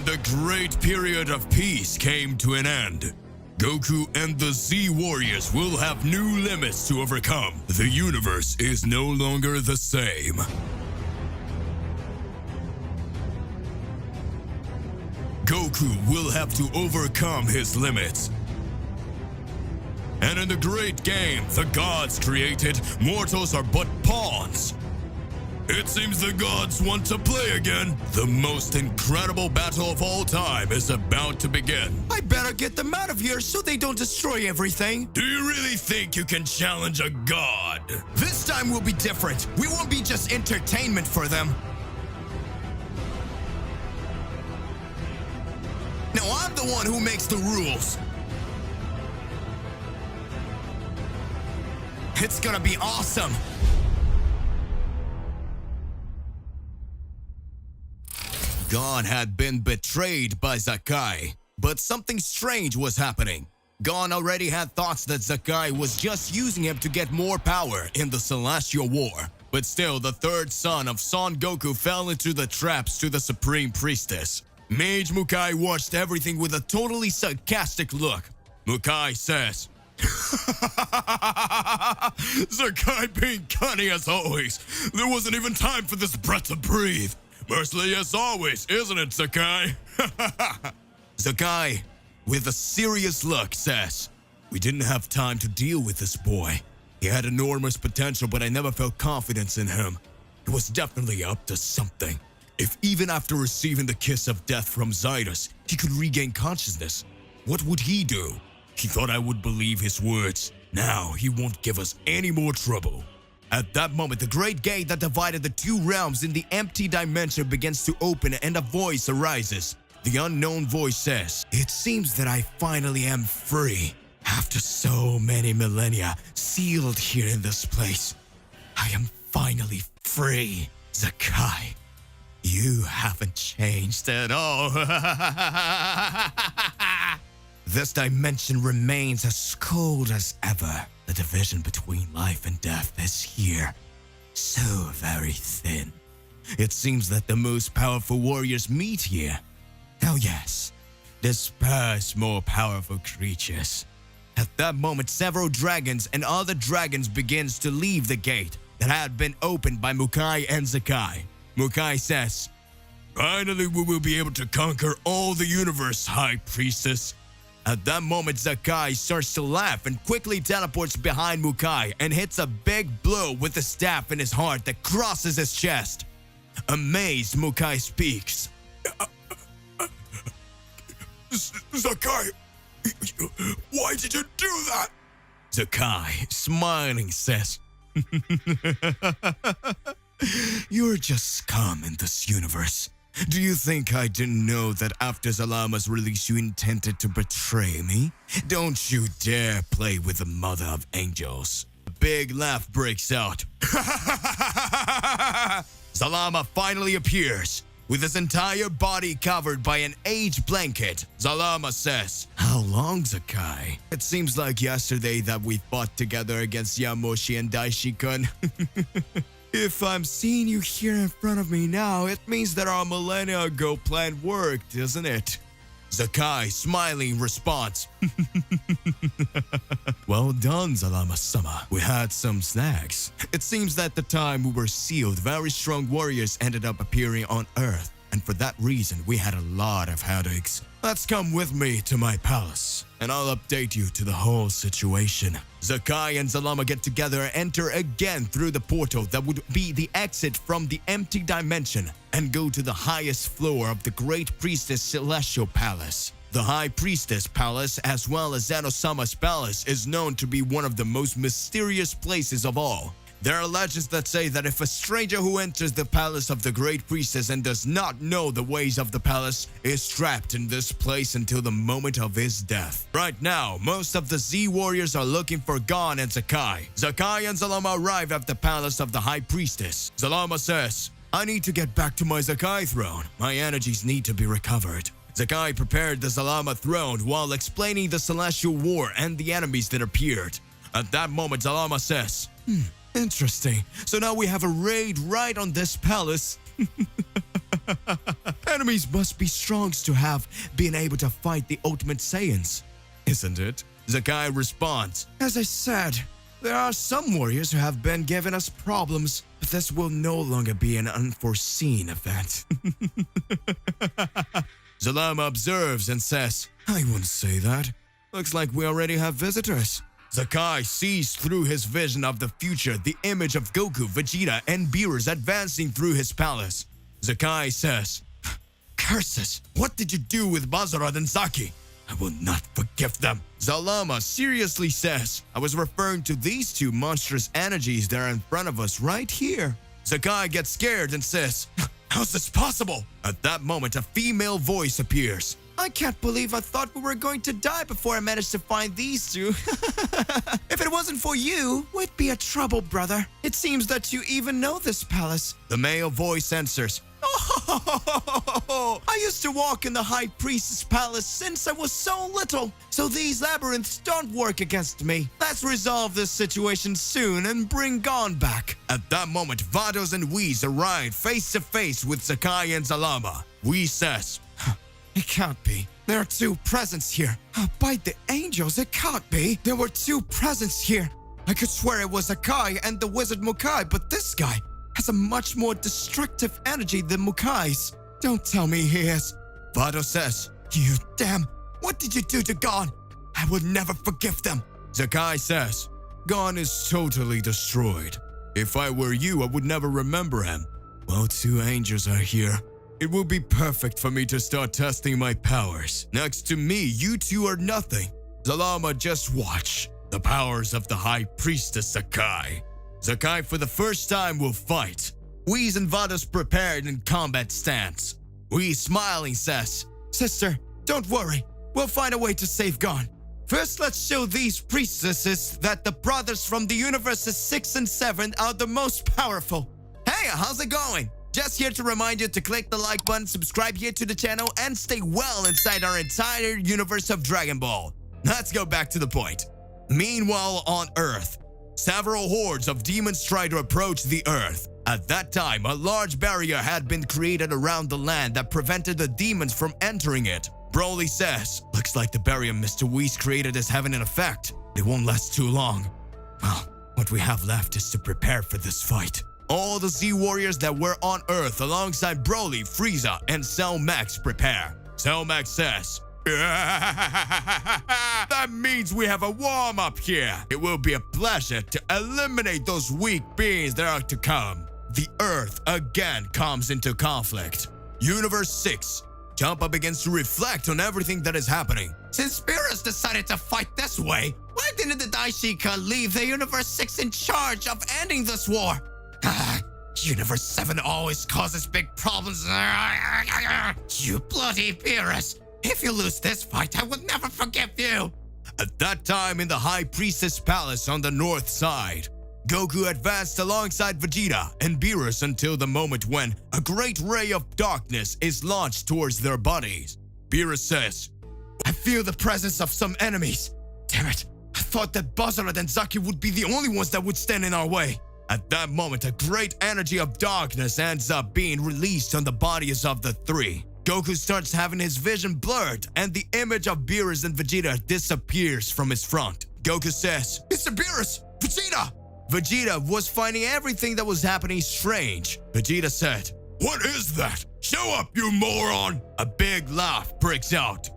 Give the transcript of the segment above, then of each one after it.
And the great period of peace came to an end. Goku and the Z Warriors will have new limits to overcome. The universe is no longer the same. Goku will have to overcome his limits. And in the great game the gods created, mortals are but pawns. It seems the gods want to play again. The most incredible battle of all time is about to begin. I better get them out of here so they don't destroy everything. Do you really think you can challenge a god? This time will be different. We won't be just entertainment for them. Now I'm the one who makes the rules. It's gonna be awesome. Gohan had been betrayed by Zyko, but something strange was happening. Gohan already had thoughts that Zyko was just using him to get more power in the Celestial War. But still, the third son of Son Goku fell into the traps to the Supreme Priestess. Mage Mukai watched everything with a totally sarcastic look. Mukai says, Zyko being cunning as always. There wasn't even time for this breath to breathe. Merciless as always, isn't it, Zyko? Zyko, with a serious look, says, we didn't have time to deal with this boy. He had enormous potential, but I never felt confidence in him. He was definitely up to something. If even after receiving the kiss of death from Vados, he could regain consciousness, what would he do? He thought I would believe his words. Now he won't give us any more trouble. At that moment, the great gate that divided the two realms in the empty dimension begins to open and a voice arises. The unknown voice says, it seems that I finally am free. After so many millennia sealed here in this place, I am finally free. Zyko, you haven't changed at all. This dimension remains as cold as ever. The division between life and death is here, so very thin. It seems that the most powerful warriors meet here. Oh yes, disperse more powerful creatures. At that moment, several dragons and other dragons begins to leave the gate that had been opened by Mukai and Zyko. Mukai says, finally we will be able to conquer all the universe, High Priestess. At that moment, Zyko starts to laugh and quickly teleports behind Mukai and hits a big blow with the staff in his heart that crosses his chest. Amazed, Mukai speaks. Zyko, why did you do that? Zyko, smiling, says, you're just scum in this universe. Do you think I didn't know that after Zalama's release you intended to betray me? Don't you dare play with the mother of angels. A big laugh breaks out. Zalama finally appears, with his entire body covered by an age blanket. Zalama says, how long, Zyko? It seems like yesterday that we fought together against Yamoshi and Daishi-kun. If I'm seeing you here in front of me now, it means that our millennia ago plan worked, isn't it? Zyko, smiling, responds, well done, Zalama-sama. We had some snags. It seems that the time we were sealed, very strong warriors ended up appearing on Earth, and for that reason, we had a lot of headaches. Let's come with me to my palace, and I'll update you to the whole situation. Zyko and Zalama get together and enter again through the portal that would be the exit from the empty dimension and go to the highest floor of the Great Priestess Celestial Palace. The High Priestess Palace, as well as Zeno-sama's palace, is known to be one of the most mysterious places of all. There are legends that say that if a stranger who enters the palace of the Great Priestess and does not know the ways of the palace is trapped in this place until the moment of his death. Right now, most of the Z Warriors are looking for Gohan and Zyko. Zyko and Zalama arrive at the palace of the High Priestess. Zalama says, I need to get back to my Zyko throne. My energies need to be recovered. Zyko prepared the Zalama throne while explaining the Celestial War and the enemies that appeared. At that moment, Zalama says, interesting. So now we have a raid right on this palace. And enemies must be strong to have been able to fight the ultimate Saiyans, isn't it? Zyko responds, as I said, there are some warriors who have been giving us problems, but this will no longer be an unforeseen event. Zalama observes and says, I wouldn't say that. Looks like we already have visitors. Zyko sees through his vision of the future the image of Goku, Vegeta, and Beerus advancing through his palace. Zyko says, curses! What did you do with Bazarad and Zaki? I will not forgive them. Zalama seriously says, I was referring to these two monstrous energies that are in front of us right here. Zyko gets scared and says, how's this possible? At that moment, a female voice appears. I can't believe I thought we were going to die before I managed to find these two. If it wasn't for you, we'd be in trouble, brother. It seems that you even know this palace. The male voice answers, I used to walk in the High Priestess Palace since I was so little, so these labyrinths don't work against me. Let's resolve this situation soon and bring Gon back. At that moment, Vados and Whis arrive face to face with Zyko and Zalama. Whis says, it can't be. There are two presents here. By the angels, it can't be. There were two presents here. I could swear it was Akai and the wizard Mukai, but this guy has a much more destructive energy than Mukai's. Don't tell me he is. Vado says, you damn, what did you do to Gon? I would never forgive them. Zyko says, Gon is totally destroyed. If I were you, I would never remember him. Well, two angels are here. It will be perfect for me to start testing my powers. Next to me, you two are nothing. Zalama, just watch. The powers of the High Priestess Zyko. Zyko for the first time will fight. Whis and Vados prepared in combat stance. Whis smiling says, sister, don't worry. We'll find a way to save Gon. First, let's show these priestesses that the brothers from the universes 6 and 7 are the most powerful. Hey, how's it going? Just here to remind you to click the like button, subscribe here to the channel, and stay well inside our entire universe of Dragon Ball. Let's go back to the point. Meanwhile, on Earth, several hordes of demons try to approach the Earth. At that time, a large barrier had been created around the land that prevented the demons from entering it. Broly says, looks like the barrier Mr. Whis created is having an effect. It won't last too long. Well, what we have left is to prepare for this fight. All the Z warriors that were on Earth alongside Broly, Frieza, and Cell Max prepare. Cell Max says, that means we have a warm-up here. It will be a pleasure to eliminate those weak beings that are to come. The Earth again comes into conflict. Universe 6. Jump up begins to reflect on everything that is happening. Since Beerus decided to fight this way, why didn't the Daishika leave the Universe 6 in charge of ending this war? Universe 7 always causes big problems. You bloody Beerus. If you lose this fight, I will never forgive you. At that time in the High Priestess Palace on the north side, Goku advanced alongside Vegeta and Beerus until the moment when a great ray of darkness is launched towards their bodies. Beerus says, I feel the presence of some enemies. Damn it, I thought that Bazarad and Zaki would be the only ones that would stand in our way. At that moment, a great energy of darkness ends up being released on the bodies of the three. Goku starts having his vision blurred, and the image of Beerus and Vegeta disappears from his front. Goku says, Mr. Beerus! Vegeta! Vegeta was finding everything that was happening strange. Vegeta said, what is that? Show up, you moron! A big laugh breaks out.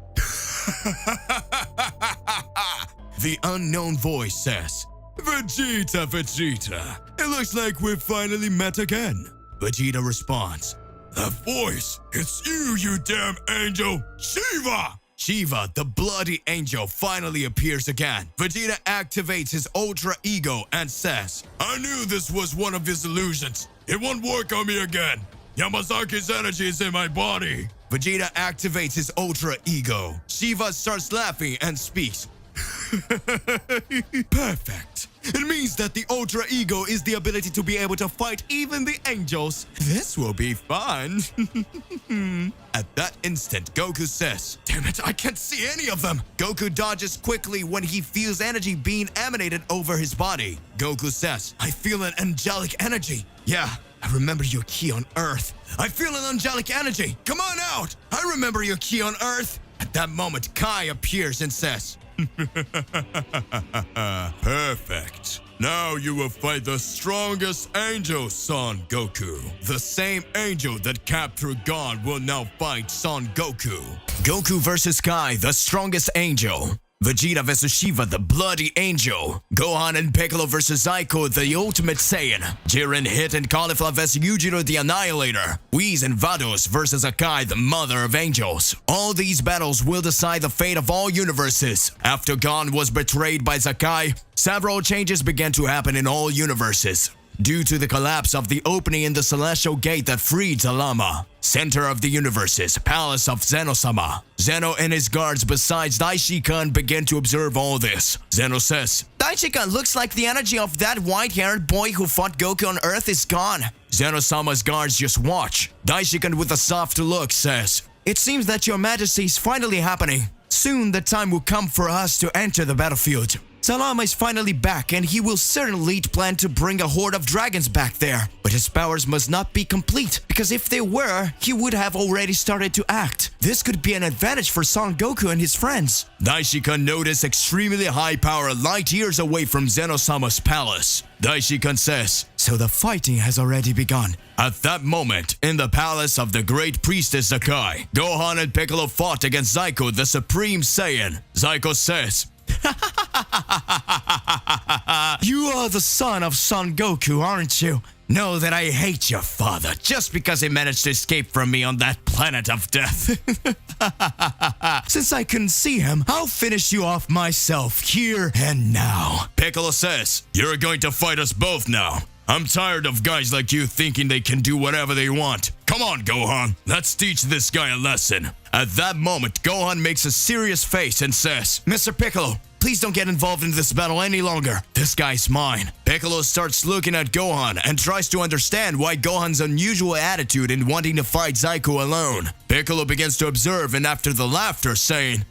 The unknown voice says, Vegeta, Vegeta, it looks like we've finally met again. Vegeta responds, the voice, it's you, you damn angel, Shiva! Shiva, the bloody angel, finally appears again. Vegeta activates his Ultra Ego and says, I knew this was one of his illusions. It won't work on me again. Yamazaki's energy is in my body. Vegeta activates his Ultra Ego. Shiva starts laughing and speaks. Perfect. It means that the Ultra Ego is the ability to be able to fight even the angels. This will be fun. At that instant, Goku says, "Damn it, I can't see any of them." Goku dodges quickly when he feels energy being emanated over his body. Goku says, "I feel an angelic energy." "Yeah, I remember your key on Earth." "I feel an angelic energy. Come on out. I remember your key on Earth." At that moment, Kai appears and says, "Perfect. Now you will fight the strongest angel, Son Goku. The same angel that captured God will now fight Son Goku." Goku versus Kai, the strongest angel. Vegeta vs Shiva, the bloody angel. Gohan and Piccolo vs Zyko, the ultimate Saiyan. Jiren, Hit, and Caulifla vs Yujiro, the Annihilator. Whis and Vados vs Akai, the mother of angels. All these battles will decide the fate of all universes. After Gon was betrayed by Sakai, several changes began to happen in all universes. Due to the collapse of the opening in the Celestial Gate that freed Zalama, center of the universes, palace of Zeno-sama. Zeno and his guards besides Daishi-kun begin to observe all this. Zeno says, "Daishi-kun, looks like the energy of that white-haired boy who fought Goku on Earth is gone." Zeno-sama's guards just watch. Daishi-kun with a soft look says, "It seems that your majesty is finally happening. Soon the time will come for us to enter the battlefield. Zalama is finally back, and he will certainly plan to bring a horde of dragons back there. But his powers must not be complete, because if they were, he would have already started to act. This could be an advantage for Son Goku and his friends." Daishi-kun noticed extremely high power light years away from Zeno-sama's palace. Daishi-kun says, "So the fighting has already begun." At that moment, in the palace of the great priestess Sakai, Gohan and Piccolo fought against Zyko, the Supreme Saiyan. Zyko says, "You are the son of Son Goku, aren't you? Know that I hate your father just because he managed to escape from me on that planet of death. Since I couldn't see him, I'll finish you off myself here and now." Piccolo says, "You're going to fight us both now. I'm tired of guys like you thinking they can do whatever they want. Come on, Gohan, let's teach this guy a lesson." At that moment, Gohan makes a serious face and says, "Mr. Piccolo, please don't get involved in this battle any longer. This guy's mine." Piccolo starts looking at Gohan and tries to understand why Gohan's unusual attitude in wanting to fight Zyko alone. Piccolo begins to observe, and after the laughter, saying,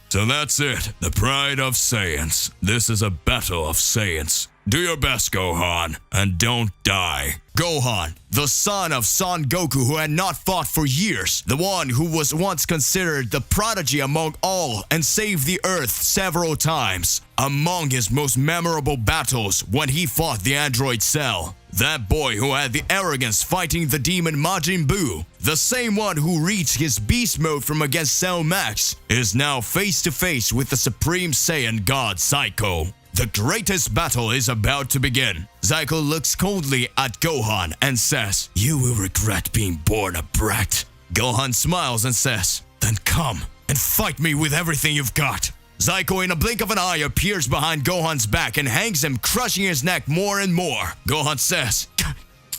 "So that's it, the pride of Saiyans. This is a battle of Saiyans. Do your best, Gohan, and don't die." Gohan, the son of Son Goku who had not fought for years, the one who was once considered the prodigy among all and saved the Earth several times. Among his most memorable battles when he fought the android Cell. That boy who had the arrogance fighting the demon Majin Buu, the same one who reached his beast mode from against Cell Max, is now face to face with the Supreme Saiyan God Zyko. The greatest battle is about to begin. Zyko looks coldly at Gohan and says, "You will regret being born a brat." Gohan smiles and says, "Then come and fight me with everything you've got." Zyko in a blink of an eye appears behind Gohan's back and hangs him, crushing his neck more and more. Gohan says,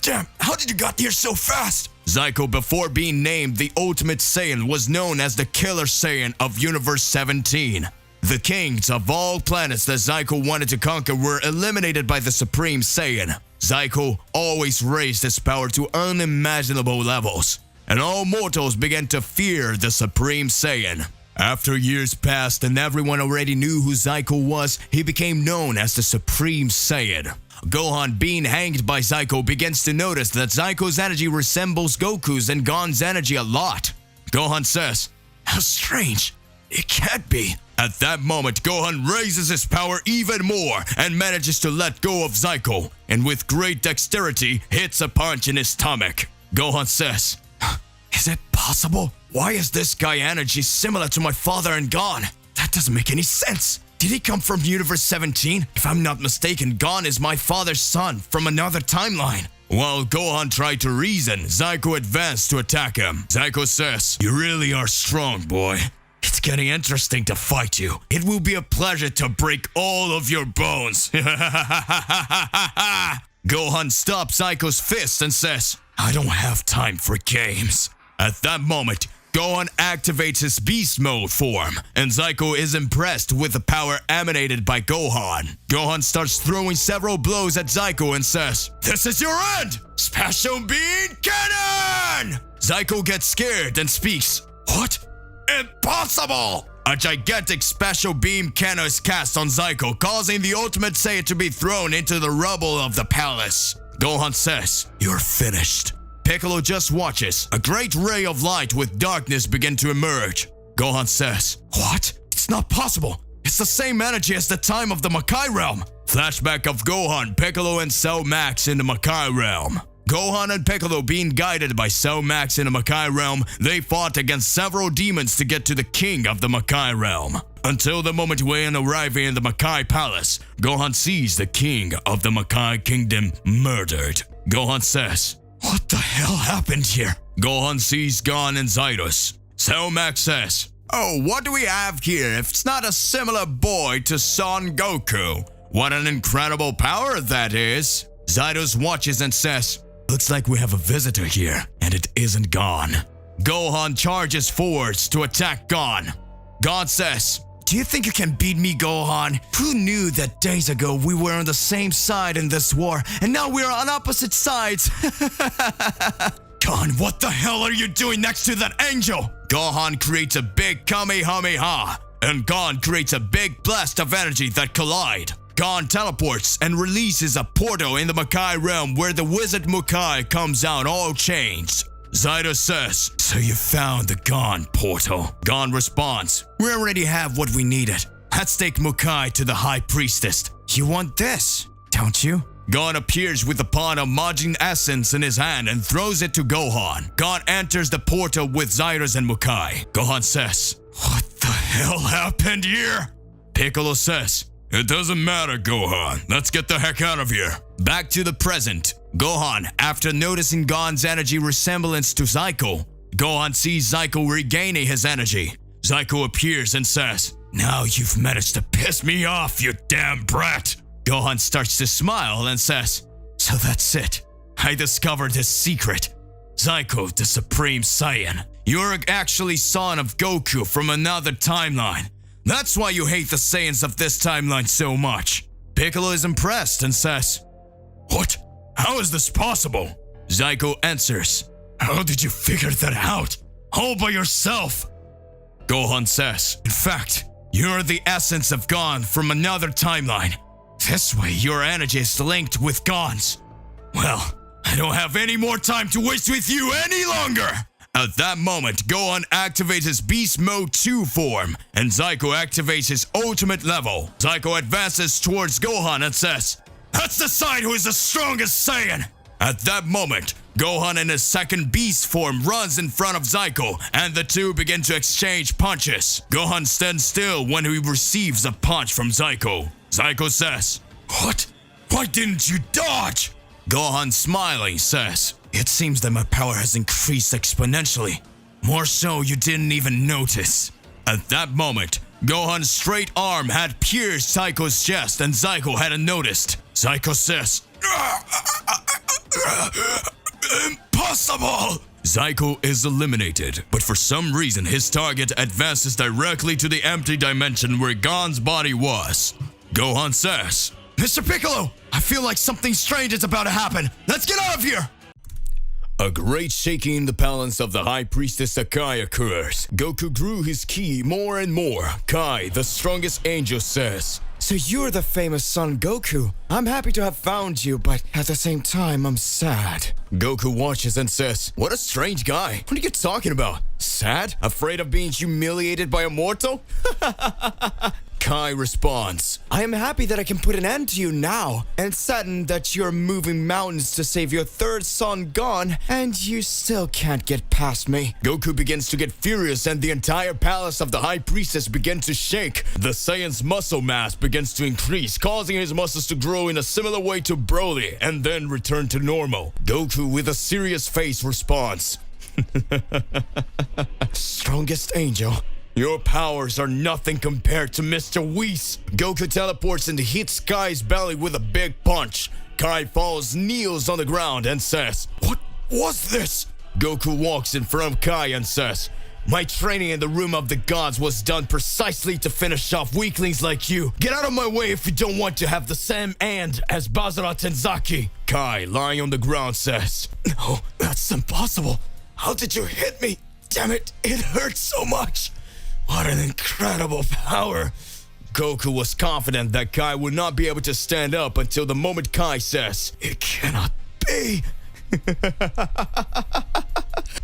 "Damn, how did you get here so fast?" Zyko, before being named the Ultimate Saiyan, was known as the Killer Saiyan of Universe 17. The kings of all planets that Zyko wanted to conquer were eliminated by the Supreme Saiyan. Zyko always raised his power to unimaginable levels, and all mortals began to fear the Supreme Saiyan. After years passed and everyone already knew who Zyko was, he became known as the Supreme Saiyan. Gohan, being hanged by Zyko, begins to notice that Zyko's energy resembles Goku's and Gon's energy a lot. Gohan says, "How strange. It can't be." At that moment, Gohan raises his power even more and manages to let go of Zyko, and with great dexterity, hits a punch in his stomach. Gohan says, "Is it possible? Why is this guy energy similar to my father and Gon? That doesn't make any sense. Did he come from Universe 17? If I'm not mistaken, Gon is my father's son from another timeline." While Gohan tried to reason, Zyko advanced to attack him. Zyko says, "You really are strong, boy. It's getting interesting to fight you. It will be a pleasure to break all of your bones." Gohan stops Zyko's fist and says, "I don't have time for games." At that moment, Gohan activates his beast mode form, and Zyko is impressed with the power emanated by Gohan. Gohan starts throwing several blows at Zyko and says, "This is your end! Special Beam Cannon!" Zyko gets scared and speaks, "What? Impossible!" A gigantic special beam cannon is cast on Zyko, causing the Ultimate Saiyan to be thrown into the rubble of the palace. Gohan says, "You're finished." Piccolo just watches. A great ray of light with darkness begin to emerge. Gohan says, "What? It's not possible. It's the same energy as the time of the Makai realm." Flashback of Gohan, Piccolo, and Cell Max in the Makai realm. Gohan and Piccolo being guided by Cell Max in the Makai realm, they fought against several demons to get to the king of the Makai realm. Until the moment when arriving in the Makai palace, Gohan sees the king of the Makai kingdom murdered. Gohan says, "What the hell happened here?" Gohan sees Gon and Zydos. Cell Max says, "Oh, what do we have here if it's not a similar boy to Son Goku? What an incredible power that is." Zydos watches and says, "Looks like we have a visitor here, and it isn't Gon." Gohan charges forwards to attack Gon. Gon says, "Do you think you can beat me, Gohan? Who knew that days ago we were on the same side in this war, and now we're on opposite sides?" "Gon, what the hell are you doing next to that angel?" Gohan creates a big Kamehameha, and Gon creates a big blast of energy that collide. Gon teleports and releases a portal in the Makai realm where the wizard Makai comes out all changed. Zydo says, "So you found the Gon portal." Gon responds, "We already have what we needed. Let's take Makai to the High Priestess. You want this, don't you?" Gon appears with a pot of Majin essence in his hand and throws it to Gohan. Gon enters the portal with Zydos and Makai. Gohan says, "What the hell happened here?" Piccolo says, "It doesn't matter, Gohan. Let's get the heck out of here." Back to the present. Gohan, after noticing Gon's energy resemblance to Zyko, Gohan sees Zyko regaining his energy. Zyko appears and says, "Now you've managed to piss me off, you damn brat." Gohan starts to smile and says, "So that's it. I discovered his secret. Zyko, the Supreme Saiyan. You're actually son of Goku from another timeline. That's why you hate the Saiyans of this timeline so much." Piccolo is impressed and says, "What? How is this possible?" Zyko answers, "How did you figure that out? All by yourself?" Gohan says, "In fact, you're the essence of Gon from another timeline. This way your energy is linked with Gon's. Well, I don't have any more time to waste with you any longer." At that moment, Gohan activates his Beast Mode 2 form, and Zyko activates his ultimate level. Zyko advances towards Gohan and says, "Let's decide who is the strongest Saiyan." At that moment, Gohan in his second beast form runs in front of Zyko, and the two begin to exchange punches. Gohan stands still when he receives a punch from Zyko. Zyko says, "What? Why didn't you dodge?" Gohan, smiling, says, "It seems that my power has increased exponentially. More so you didn't even notice." At that moment, Gohan's straight arm had pierced Zyko's chest and Zyko hadn't noticed. Zyko says, "Impossible!" Zyko is eliminated, but for some reason his target advances directly to the empty dimension where Gon's body was. Gohan says, "Mr. Piccolo, I feel like something strange is about to happen. Let's get out of here!" A great shaking in the palace of the High Priestess Sakai occurs. Goku grew his ki more and more. Kai, the strongest angel, says, "So you're the famous son Goku. I'm happy to have found you, but at the same time, I'm sad." Goku watches and says, "What a strange guy. What are you talking about? Sad? Afraid of being humiliated by a mortal?" Kai responds, "I am happy that I can put an end to you now, and saddened that you're moving mountains to save your third son Gon, and you still can't get past me." Goku begins to get furious, and the entire palace of the High Priestess begins to shake. The Saiyan's muscle mass begins to increase, causing his muscles to grow in a similar way to Broly, and then return to normal. Goku, with a serious face, responds, "Strongest angel, your powers are nothing compared to Mr. Whis." Goku teleports and hits Kai's belly with a big punch. Kai falls, kneels on the ground, and says, "What was this?" Goku walks in front of Kai and says, My training in the room of the gods was done precisely to finish off weaklings like you. Get out of my way if you don't want to have the same end as Basara Tenzaki. Kai, lying on the ground, says, "No, that's impossible. How did you hit me? Damn it, it hurts so much. What an incredible power." Goku was confident that Kai would not be able to stand up until the moment Kai says, "It cannot be."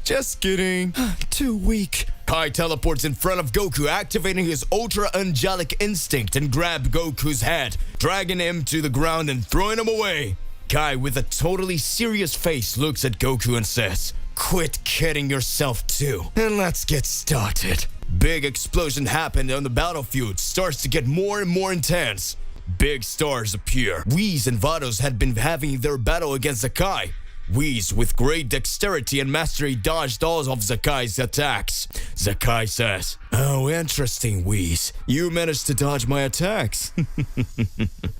Just kidding. Too weak. Kai teleports in front of Goku, activating his ultra angelic instinct and grabs Goku's head, dragging him to the ground and throwing him away. Kai, with a totally serious face, looks at Goku and says, "Quit kidding yourself too, and let's get started." Big explosion happened on the battlefield, starts to get more and more intense. Big stars appear. Whis and Vados had been having their battle against Zakai. Whis, with great dexterity and mastery, dodged all of Zakai's attacks. Zakai says, "Oh, interesting, Whis. You managed to dodge my attacks."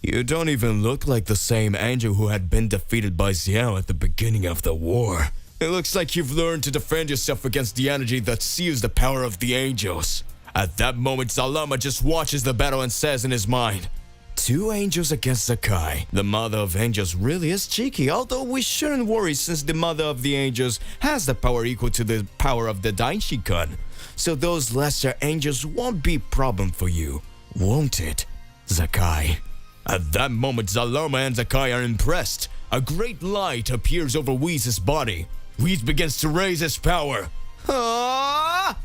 "You don't even look like the same angel who had been defeated by Xiao at the beginning of the war. It looks like you've learned to defend yourself against the energy that seals the power of the angels." At that moment, Zalama just watches the battle and says in his mind, "Two angels against Zakai. The mother of angels really is cheeky, although we shouldn't worry since the mother of the angels has the power equal to the power of the Daishikan. So those lesser angels won't be a problem for you, won't it, Zakai?" At that moment, Zalama and Zakai are impressed. A great light appears over Whis' body. Whis begins to raise his power. "Ah!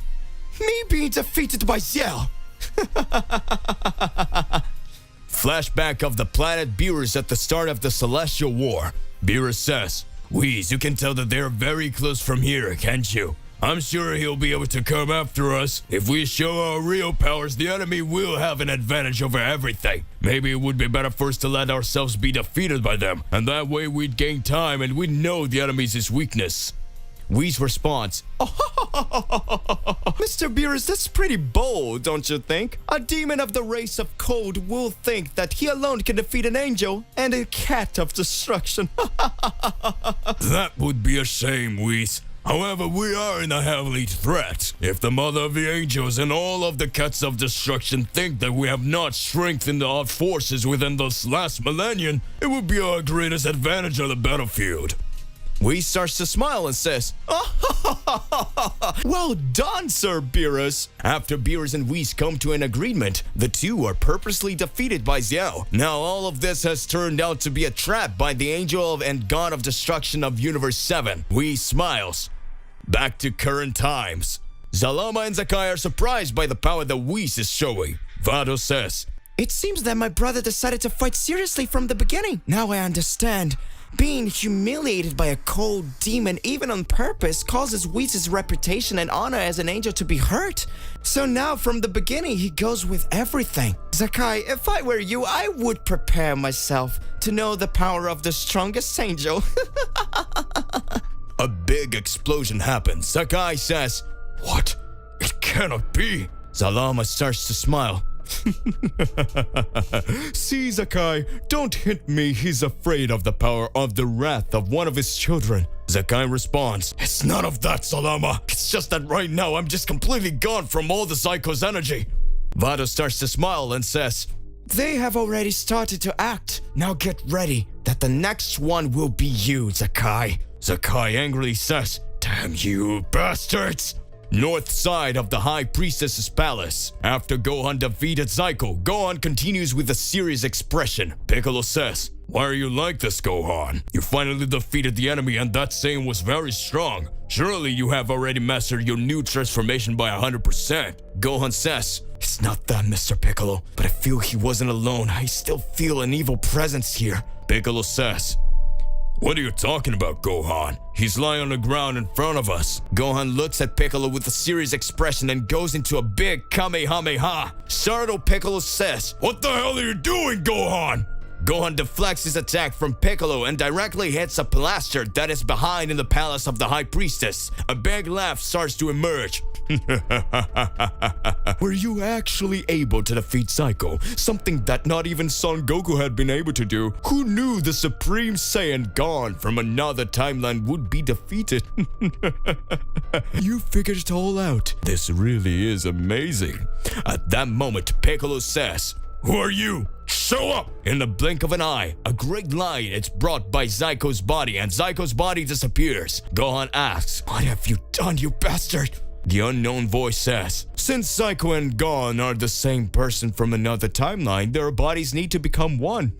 Me being defeated by Xiao!" Flashback of the planet Beerus at the start of the Celestial War. Beerus says, "Whis, you can tell that they're very close from here, can't you? I'm sure he'll be able to come after us. If we show our real powers, the enemy will have an advantage over everything. Maybe it would be better for us to let ourselves be defeated by them, and that way we'd gain time and we'd know the enemy's weakness." Whis responds, "Mr. Beerus, that's pretty bold, don't you think? A demon of the race of cold will think that he alone can defeat an angel and a cat of destruction." "That would be a shame, Whis. However, we are in a heavy threat. If the mother of the angels and all of the cats of destruction think that we have not strengthened our forces within this last millennium, it would be our greatest advantage on the battlefield." Whis starts to smile and says, "Well done, Sir Beerus." After Beerus and Whis come to an agreement, the two are purposely defeated by Xiao. Now all of this has turned out to be a trap by the angel and god of destruction of Universe 7. Whis smiles. Back to current times. Zalama and Zakai are surprised by the power that Whis is showing. Vados says, "It seems that my brother decided to fight seriously from the beginning. Now I understand. Being humiliated by a cold demon, even on purpose, causes Whis' reputation and honor as an angel to be hurt. So now, from the beginning, he goes with everything. Zakai, if I were you, I would prepare myself to know the power of the strongest angel." A big explosion happens. Zakai says, "What? It cannot be." Zalama starts to smile. "See, Zakai, don't hit me. He's afraid of the power of the wrath of one of his children." Zakai responds, "It's none of that, Zalama. It's just that right now I'm just completely gone from all the Zyko's energy." Vados starts to smile and says, "They have already started to act. Now get ready, that the next one will be you, Zakai." Zakai angrily says, "Damn you bastards!" North side of the High Priestess's palace. After Gohan defeated Zyko, Gohan continues with a serious expression. Piccolo says, "Why are you like this, Gohan? You finally defeated the enemy and that saying was very strong. Surely you have already mastered your new transformation by 100%. Gohan says, "It's not that, Mr. Piccolo, but I feel he wasn't alone. I still feel an evil presence here." Piccolo says, "What are you talking about, Gohan? He's lying on the ground in front of us." Gohan looks at Piccolo with a serious expression and goes into a big Kamehameha. Startled, Piccolo says, "What the hell are you doing, Gohan?" Gohan deflects his attack from Piccolo and directly hits a blaster that is behind in the palace of the High Priestess. A big laugh starts to emerge. Were you actually able to defeat Zyko? Something that not even Son Goku had been able to do. Who knew the Supreme Saiyan Gon from another timeline would be defeated? You figured it all out. This really is amazing. At that moment, Piccolo says, "Who are you? Show up!" In the blink of an eye, a great line is brought by Zyko's body, and Zyko's body disappears. Gohan asks, "What have you done, you bastard?" The unknown voice says, "Since Zyko and Gon are the same person from another timeline, their bodies need to become one.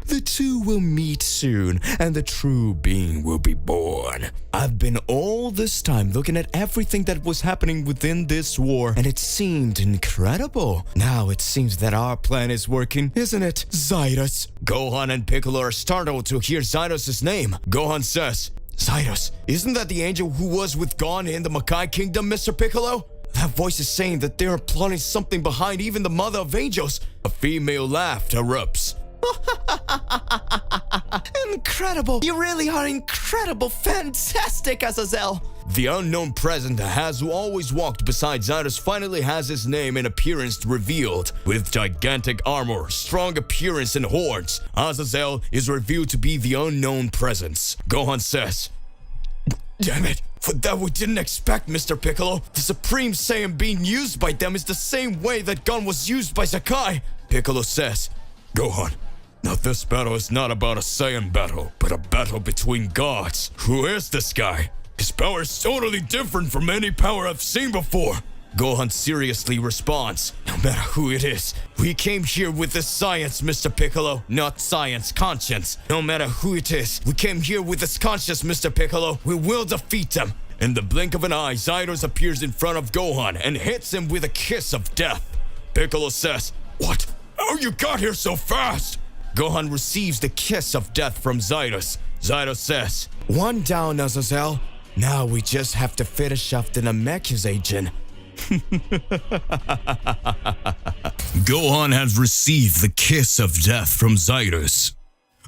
The two will meet soon, and the true being will be born." I've been all this time looking at everything that was happening within this war, and it seemed incredible. Now it seems that our plan is working, isn't it, Zydos? Gohan and Piccolo are startled to hear Zydos' name. Gohan says, "Zydos, isn't that the angel who was with Gon in the Makai Kingdom, Mr. Piccolo?" That voice is saying that they are plotting something behind even the mother of angels. A female laugh erupts. Incredible! You really are incredible! Fantastic, Azazel! The unknown present has always walked beside Zydos finally has his name and appearance revealed. With gigantic armor, strong appearance, and horns, Azazel is revealed to be the unknown presence. Gohan says, "Damn it! For that we didn't expect, Mr. Piccolo. The Supreme Saiyan being used by them is the same way that Gon was used by Sakai." Piccolo says, "Gohan, now this battle is not about a Saiyan battle, but a battle between gods. Who is this guy? His power is totally different from any power I've seen before." Gohan seriously responds, "No matter who it is, we came here with this science, Mr. Piccolo. Not science, conscience. No matter who it is, we came here with this conscience, Mr. Piccolo. We will defeat them." In the blink of an eye, Zydos appears in front of Gohan and hits him with a kiss of death. Piccolo says, "What? How you got here so fast?" Gohan receives the kiss of death from Zydos. Zydos says, "One down, Azazel. Now we just have to finish off the Namekuseigen." Gohan has received the kiss of death from Zydos.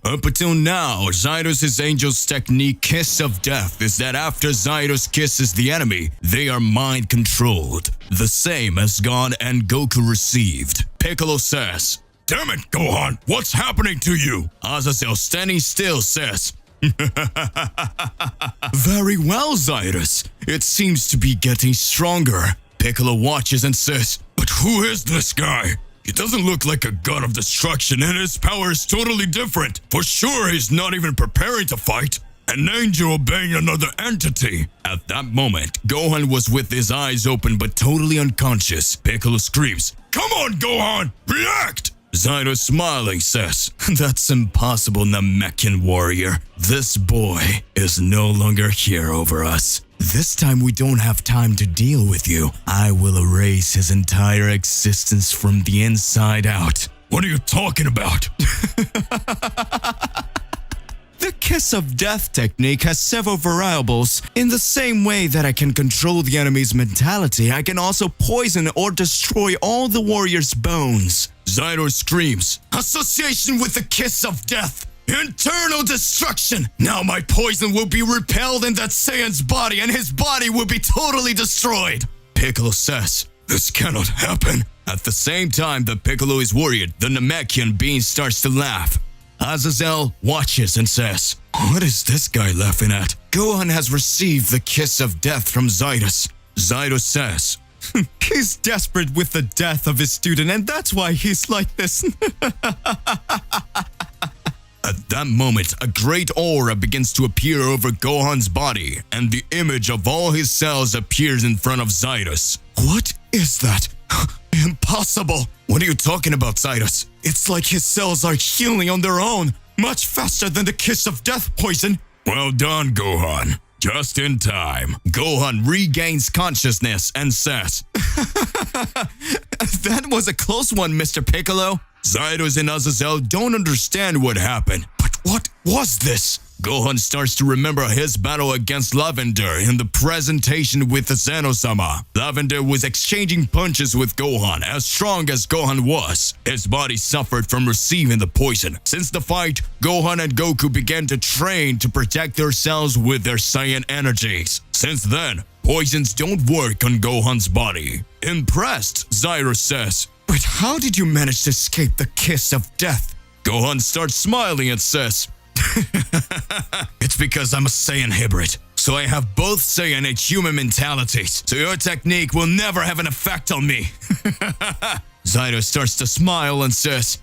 Up until now, Zydos' angel's technique kiss of death is that after Zydos kisses the enemy, they are mind-controlled, the same as Gon and Goku received. Piccolo says, "Damn it, Gohan, what's happening to you?" Azazel, standing still, says, "Very well, Zydos. It seems to be getting stronger." Piccolo watches and says, "But who is this guy? He doesn't look like a god of destruction, and his power is totally different. For sure, he's not even preparing to fight. An angel obeying another entity." At that moment, Gohan was with his eyes open but totally unconscious. Piccolo screams, "Come on, Gohan! React!" Zydos, smiling, says, "That's impossible, Namekian warrior. This boy is no longer here over us. This time we don't have time to deal with you. I will erase his entire existence from the inside out." "What are you talking about?" The kiss of death technique has several variables. In the same way that I can control the enemy's mentality, I can also poison or destroy all the warrior's bones. Zydos screams, "Association with the kiss of death! Internal destruction! Now my poison will be repelled in that Saiyan's body and his body will be totally destroyed." Piccolo says, "This cannot happen." At the same time that Piccolo is worried, the Namekian being starts to laugh. Azazel watches and says, "What is this guy laughing at?" Gohan has received the kiss of death from Zydos. Zydos says, "He's desperate with the death of his student, and that's why he's like this." At that moment, a great aura begins to appear over Gohan's body, and the image of all his cells appears in front of Zydos. "What is that? Impossible!" "What are you talking about, Zydos? It's like his cells are healing on their own, much faster than the kiss of death poison." "Well done, Gohan. Just in time." Gohan regains consciousness and says, "That was a close one, Mr. Piccolo." Zydos and Azazel don't understand what happened. But what was this? Gohan starts to remember his battle against Lavender in the presentation with the Zeno-sama. Lavender was exchanging punches with Gohan. As strong as Gohan was, his body suffered from receiving the poison. Since the fight, Gohan and Goku began to train to protect themselves with their Saiyan energies. Since then, poisons don't work on Gohan's body. Impressed, Zyro says, "But how did you manage to escape the kiss of death?" Gohan starts smiling and says, "It's because I'm a Saiyan hybrid, so I have both Saiyan and human mentalities, so your technique will never have an effect on me." Zyro starts to smile and says,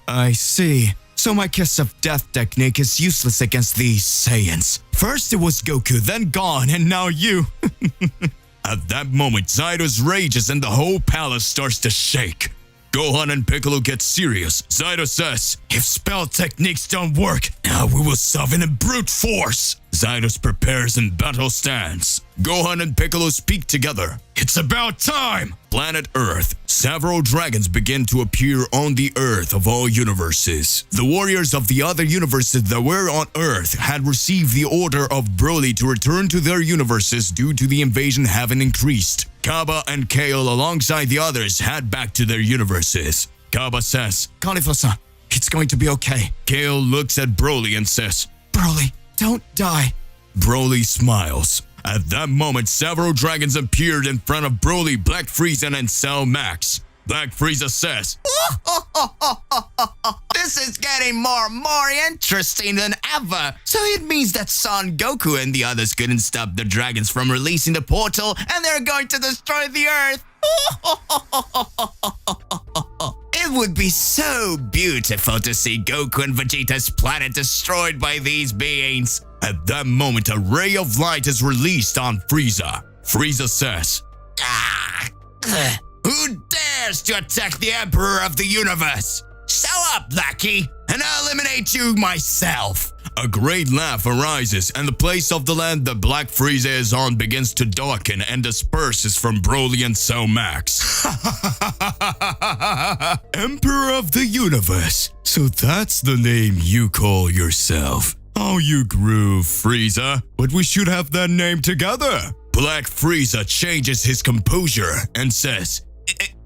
"I see. So my kiss of death technique is useless against these Saiyans. First it was Goku, then Gohan, and now you." At that moment, Zyro's rages and the whole palace starts to shake. Gohan and Piccolo get serious. Zyro says, "If spell techniques don't work, now we will summon in brute force." Zyro prepares in battle stance. Gohan and Piccolo speak together. It's about time! Planet Earth. Several dragons begin to appear on the Earth of all universes. The warriors of the other universes that were on Earth had received the order of Broly to return to their universes due to the invasion having increased. Kaba and Kale alongside the others head back to their universes. Kaba says, "Caulifla-san, it's going to be okay." Kale looks at Broly and says, "Broly, don't die." Broly smiles. At that moment, several dragons appeared in front of Broly, Black Frieza, and Cell Max. Black Frieza says, "This is getting more interesting than ever. So it means that Son Goku and the others couldn't stop the dragons from releasing the portal, and they're going to destroy the Earth. It would be so beautiful to see Goku and Vegeta's planet destroyed by these beings." At that moment, a ray of light is released on Frieza. Frieza says, Who dares to attack the Emperor of the Universe? Show up, Blackie, and I'll eliminate you myself. A great laugh arises, and the place of the land that Black Frieza is on begins to darken and disperses from Broly and Cell Max. Emperor of the Universe. So that's the name you call yourself. Oh, you grew, Frieza. But we should have that name together. Black Frieza changes his composure and says,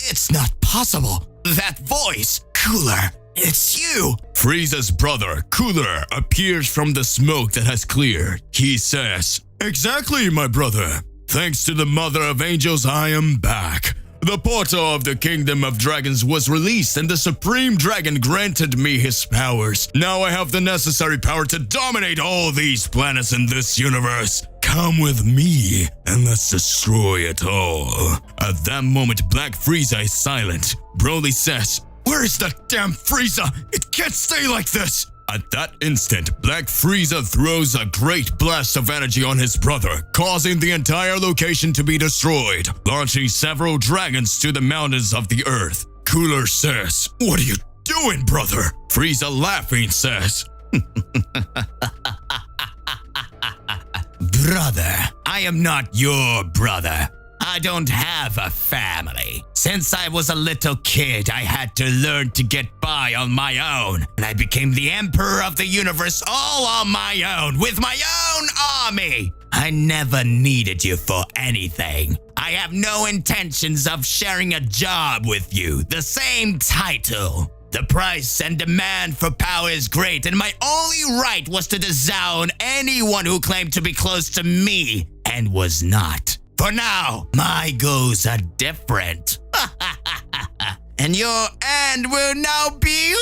It's not possible. That voice, Cooler, it's you. Frieza's brother, Cooler, appears from the smoke that has cleared. He says, "Exactly, my brother. Thanks to the Mother of Angels, I am back. The portal of the Kingdom of Dragons was released and the Supreme Dragon granted me his powers. Now I have the necessary power to dominate all these planets in this universe. Come with me and let's destroy it all." At that moment, Black Frieza is silent. Broly says, "Where is that damn Frieza? It can't stay like this." At that instant, Black Frieza throws a great blast of energy on his brother, causing the entire location to be destroyed, launching several dragons to the mountains of the earth. Cooler says, "What are you doing, brother?" Frieza laughing says, Brother, I am not your brother. I don't have a family. Since I was a little kid, I had to learn to get by on my own. And I became the Emperor of the Universe all on my own, with my own army. I never needed you for anything. I have no intentions of sharing a job with you, the same title. The price and demand for power is great, and my only right was to disown anyone who claimed to be close to me and was not. For now, my goals are different. And your end will now be...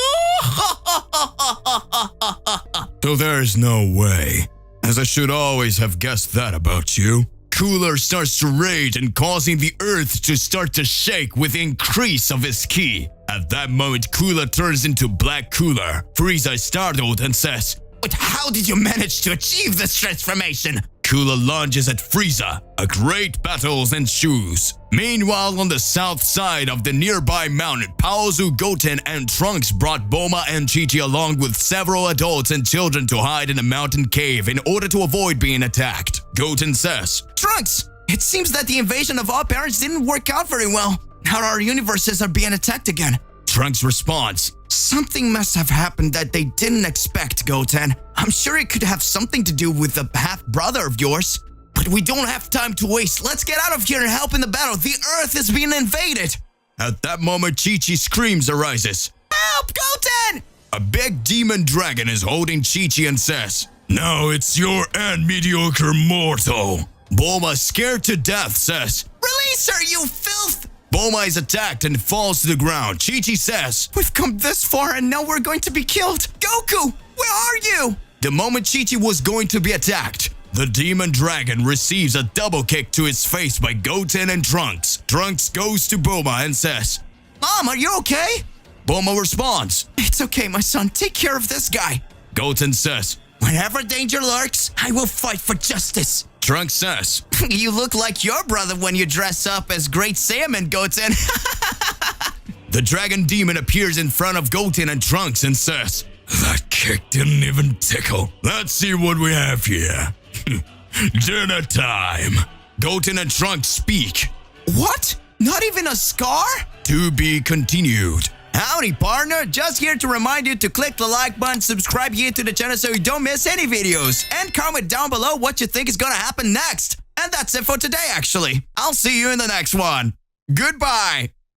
So there's no way, as I should always have guessed that about you. Cooler starts to rage and causing the earth to start to shake with increase of his ki. At that moment, Cooler turns into Black Cooler. Frieza is startled and says, But how did you manage to achieve this transformation? Cooler lunges at Frieza. A great battle ensues. Meanwhile, on the south side of the nearby mountain, Paozu, Goten, and Trunks brought Bulma and Chi-Chi along with several adults and children to hide in a mountain cave in order to avoid being attacked. Goten says, Trunks, it seems that the invasion of our parents didn't work out very well. Now our universes are being attacked again. Trunks responds, Something must have happened that they didn't expect, Goten. I'm sure it could have something to do with the half-brother of yours. But we don't have time to waste. Let's get out of here and help in the battle. The Earth is being invaded. At that moment, Chi-Chi screams arises. Help, Goten! A big demon dragon is holding Chi-Chi and says, "Now it's your end, mediocre mortal." Bulma, scared to death, says, Release her, you filth! Bulma is attacked and falls to the ground. Chi-Chi says, We've come this far and now we're going to be killed. Goku, where are you? the moment Chi-Chi was going to be attacked, the demon dragon receives a double kick to his face by Goten and Trunks. Trunks goes to Bulma and says, Mom, are you okay? Bulma responds, It's okay, my son. Take care of this guy. Goten says, Whenever danger lurks, I will fight for justice. Trunks says, You look like your brother when you dress up as Great Saiyaman, Goten. the dragon demon appears in front of Goten and Trunks and says, "That kick didn't even tickle. Let's see what we have here." Dinner time. Goten and Trunks speak. What? Not even a scar? To be continued. Howdy, partner. Just here to remind you to click the like button, subscribe here to the channel so you don't miss any videos, and comment down below what you think is gonna happen next. And that's it for today, actually. I'll see you in the next one. Goodbye.